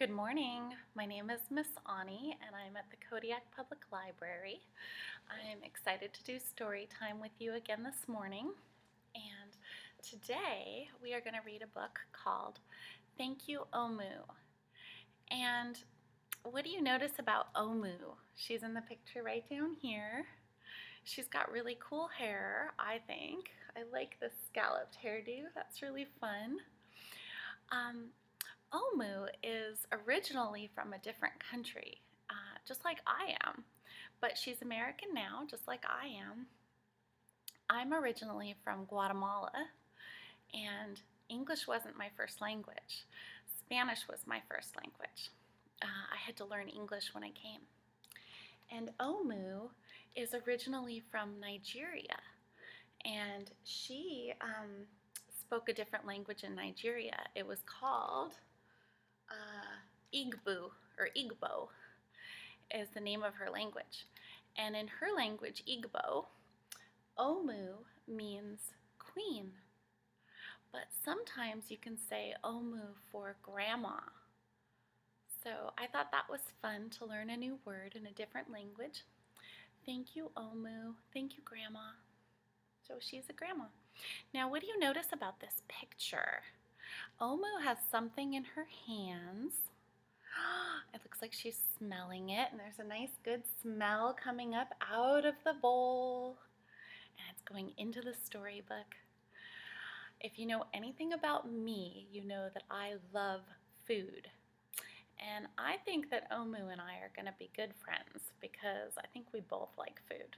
Good morning. My name is Miss Ani and I'm at the Kodiak Public Library. I'm excited to do story time with you again this morning. And today we are going to read a book called Thank You, Omu. And what do you notice about Omu? She's in the picture right down here. She's got really cool hair, I think. I like this scalloped hairdo. That's really fun. Omu is originally from a different country, just like I am, but she's American now, just like I am. I'm originally from Guatemala, and English wasn't my first language. Spanish was my first language. I had to learn English when I came. And Omu is originally from Nigeria, and she spoke a different language in Nigeria. It was called Igbo, or Igbo is the name of her language. And in her language, Igbo, Omu means queen. But sometimes you can say Omu for grandma. So I thought that was fun to learn a new word in a different language. Thank you, Omu. Thank you, Grandma. So she's a grandma. Now, what do you notice about this picture? Omu has something in her hands. It looks like she's smelling it, and there's a nice good smell coming up out of the bowl, and it's going into the storybook. If you know anything about me, you know that I love food, and I think that Omu and I are going to be good friends because I think we both like food.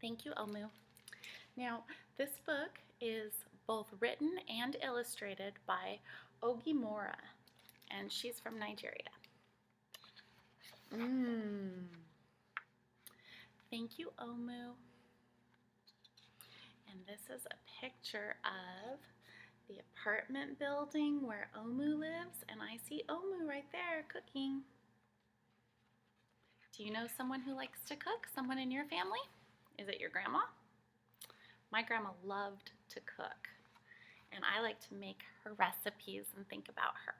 Thank you, Omu. Now, this book is both written and illustrated by Ogimora, and she's from Nigeria. Thank you, Omu. And this is a picture of the apartment building where Omu lives, and I see Omu right there cooking. Do you know someone who likes to cook? Someone in your family? Is it your grandma? My grandma loved to cook, and I like to make her recipes and think about her.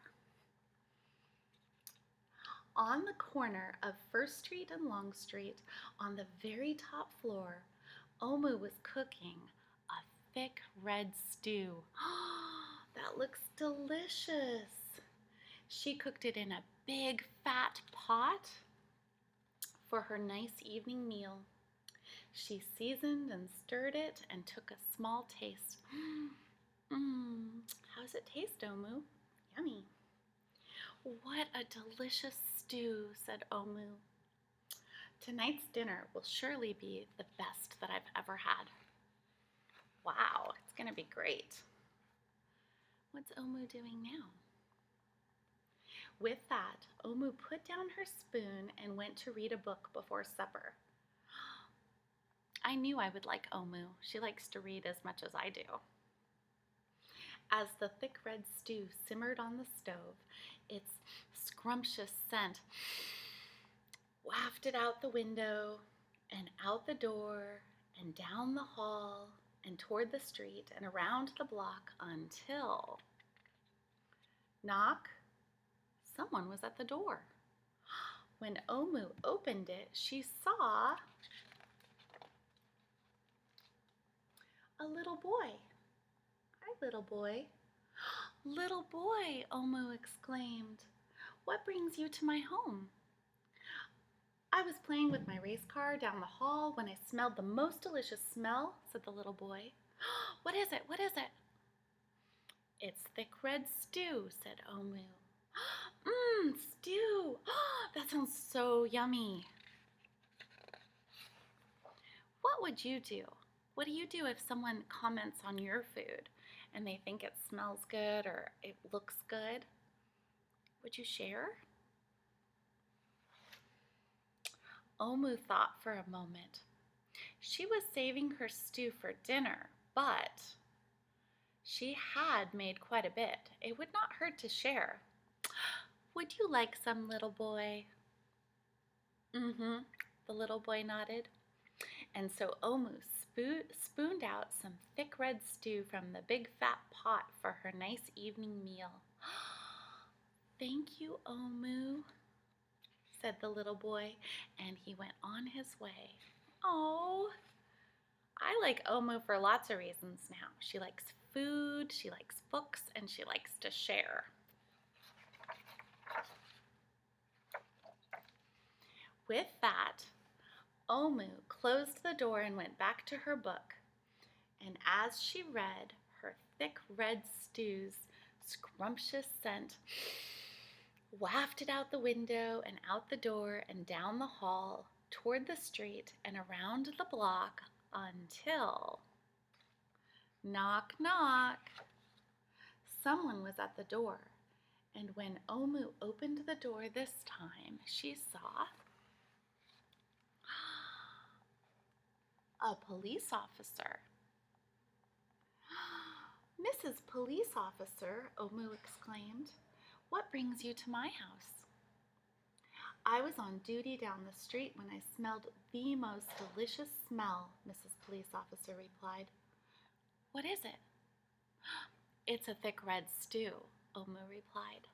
On the corner of First Street and Long Street, on the very top floor, Omu was cooking a thick red stew. That looks delicious. She cooked it in a big fat pot for her nice evening meal. She seasoned and stirred it and took a small taste. How's it taste, Omu? Yummy. What a delicious stew, said Omu. Tonight's dinner will surely be the best that I've ever had. Wow, it's going to be great. What's Omu doing now? With that, Omu put down her spoon and went to read a book before supper. I knew I would like Omu. She likes to read as much as I do. As the thick red stew simmered on the stove, its scrumptious scent wafted out the window and out the door and down the hall and toward the street and around the block until, knock, someone was at the door. When Omu opened it, she saw a little boy. Hi, little boy. Little boy, Omu exclaimed, what brings you to my home? I was playing with my race car down the hall when I smelled the most delicious smell, said the little boy. What is it? What is it? It's thick red stew, said Omu. Stew. That sounds so yummy. What would you do? What do you do if someone comments on your food and they think it smells good or it looks good? Would you share? Omu thought for a moment. She was saving her stew for dinner, but she had made quite a bit. It would not hurt to share. Would you like some, little boy? The little boy nodded. And so Omu spooned out some thick red stew from the big fat pot for her nice evening meal. "Thank you, Omu," said the little boy, and he went on his way. Oh, I like Omu for lots of reasons now. She likes food, she likes books, and she likes to share. With that, Omu closed the door and went back to her book. And as she read, her thick red stew's scrumptious scent wafted out the window and out the door and down the hall, toward the street and around the block until, knock, knock, someone was at the door. And when Omu opened the door this time, she saw a police officer. "Mrs. Police Officer," Omu exclaimed, "what brings you to my house?" "I was on duty down the street when I smelled the most delicious smell," Mrs. Police Officer replied. "What is it?" "It's a thick red stew," Omu replied.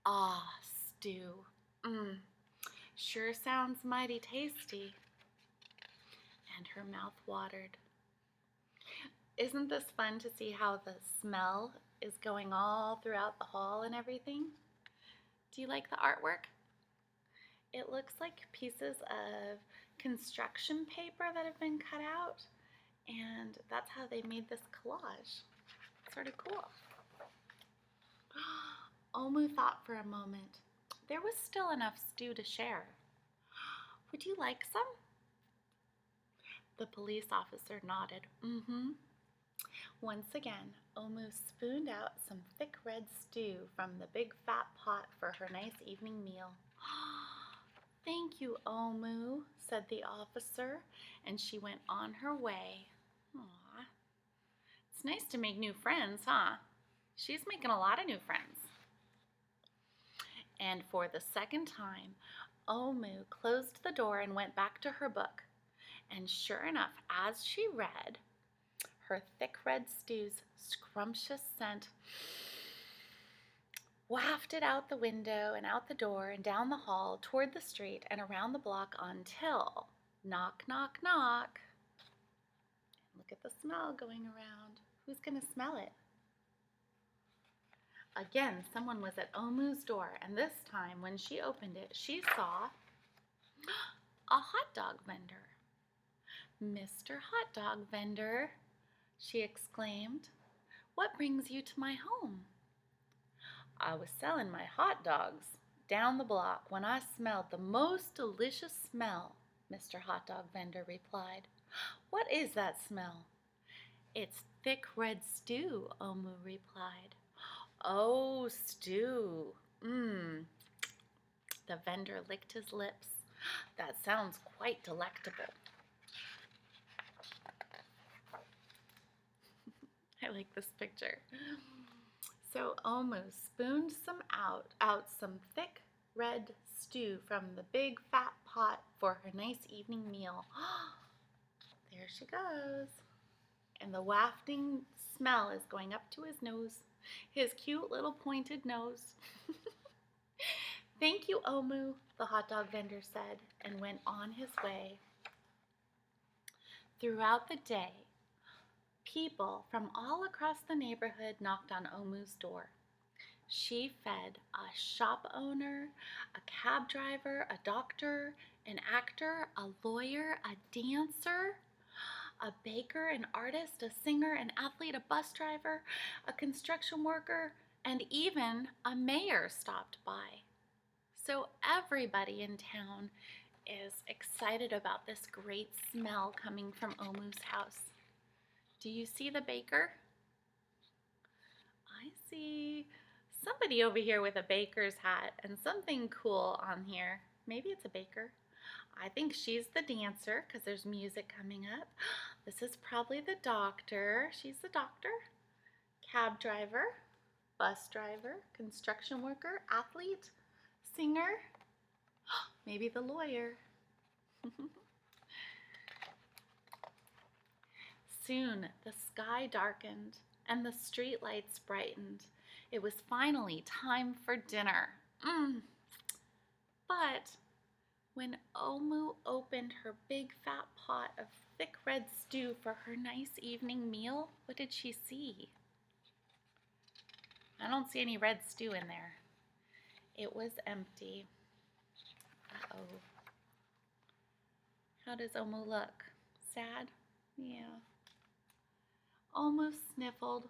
"Ah, stew. Sure sounds mighty tasty." And her mouth watered. Isn't this fun to see how the smell is going all throughout the hall and everything? Do you like the artwork? It looks like pieces of construction paper that have been cut out, and that's how they made this collage. Sort of cool. Omu thought for a moment. There was still enough stew to share. "Would you like some?" The police officer nodded. Once again, Omu spooned out some thick red stew from the big fat pot for her nice evening meal. "Thank you, Omu," said the officer, and she went on her way. Aw, it's nice to make new friends, huh? She's making a lot of new friends. And for the second time, Omu closed the door and went back to her book. And sure enough, as she read, her thick red stew's scrumptious scent wafted out the window and out the door and down the hall, toward the street and around the block until, knock, knock, knock. Look at the smell going around. Who's going to smell it? Again, someone was at Omu's door, and this time when she opened it, she saw a hot dog vendor. "Mr. Hot Dog Vendor," she exclaimed, "what brings you to my home?" "I was selling my hot dogs down the block when I smelled the most delicious smell," Mr. Hot Dog Vendor replied. "What is that smell?" "It's thick red stew," Omu replied. "Oh, stew. The vendor licked his lips. "That sounds quite delectable." I like this picture. So Omu spooned out some thick red stew from the big fat pot for her nice evening meal. There she goes. And the wafting smell is going up to his nose, his cute little pointed nose. "Thank you, Omu," the hot dog vendor said, and went on his way. Throughout the day, people from all across the neighborhood knocked on Omu's door. She fed a shop owner, a cab driver, a doctor, an actor, a lawyer, a dancer, a baker, an artist, a singer, an athlete, a bus driver, a construction worker, and even a mayor stopped by. So everybody in town is excited about this great smell coming from Omu's house. Do you see the baker? I see somebody over here with a baker's hat and something cool on here. Maybe it's a baker. I think she's the dancer because there's music coming up. This is probably the doctor. She's the doctor. Cab driver, bus driver, construction worker, athlete, singer, maybe the lawyer. Soon the sky darkened and the street lights brightened, It was finally time for dinner. But when Omu opened her big fat pot of thick red stew for her nice evening meal, what did she see? I don't see any red stew in there. It was empty. Uh-oh. How does Omu look? Sad? Yeah. Omu sniffled.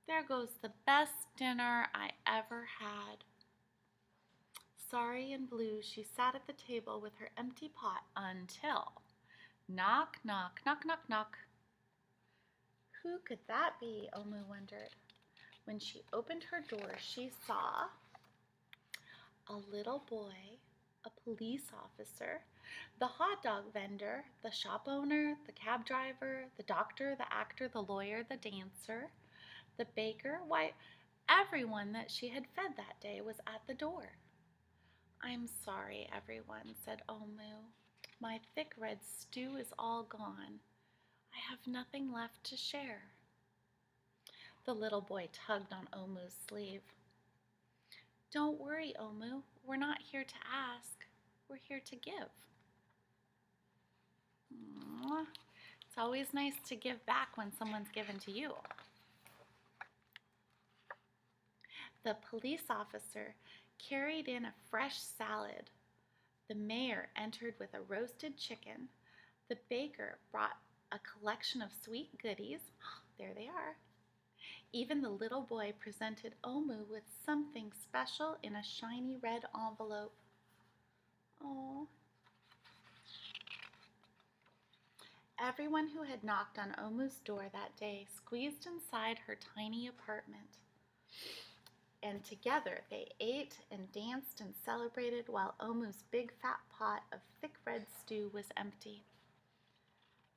There goes the best dinner I ever had. Sorry and blue, she sat at the table with her empty pot until knock, knock, knock, knock, knock. Who could that be? Omu wondered. When she opened her door, she saw a little boy, a police officer, the hot dog vendor, the shop owner, the cab driver, the doctor, the actor, the lawyer, the dancer, the baker. Why, everyone that she had fed that day was at the door. I'm sorry, everyone, said Omu. My thick red stew is all gone. I have nothing left to share. The little boy tugged on Omu's sleeve. Don't worry, Omu. We're not here to ask. We're here to give. Aww. It's always nice to give back when someone's given to you. The police officer carried in a fresh salad. The mayor entered with a roasted chicken. The baker brought a collection of sweet goodies. There they are. Even the little boy presented Omu with something special in a shiny red envelope. Oh. Everyone who had knocked on Omu's door that day squeezed inside her tiny apartment. And together they ate and danced and celebrated while Omu's big fat pot of thick red stew was empty.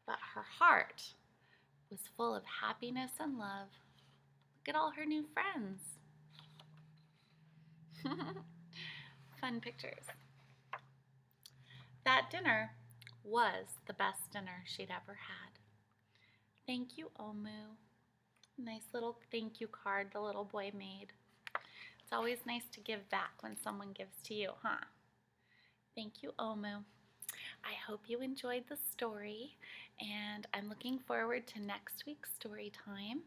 But her heart was full of happiness and love. Look at all her new friends. Fun pictures. That dinner was the best dinner she'd ever had. Thank you, Omu. Nice little thank you card the little boy made. It's always nice to give back when someone gives to you, huh? Thank you, Omu. I hope you enjoyed the story, and I'm looking forward to next week's story time.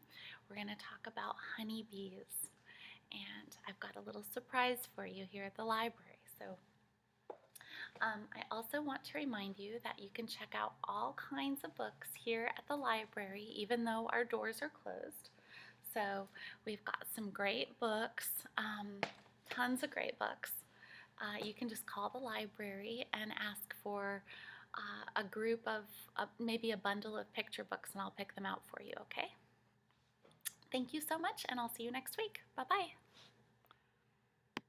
We're going to talk about honeybees, and I've got a little surprise for you here at the library. So I also want to remind you that you can check out all kinds of books here at the library, even though our doors are closed. So we've got some great books, tons of great books. You can just call the library and ask for a group of, maybe a bundle of picture books, and I'll pick them out for you, okay? Thank you so much, and I'll see you next week. Bye-bye.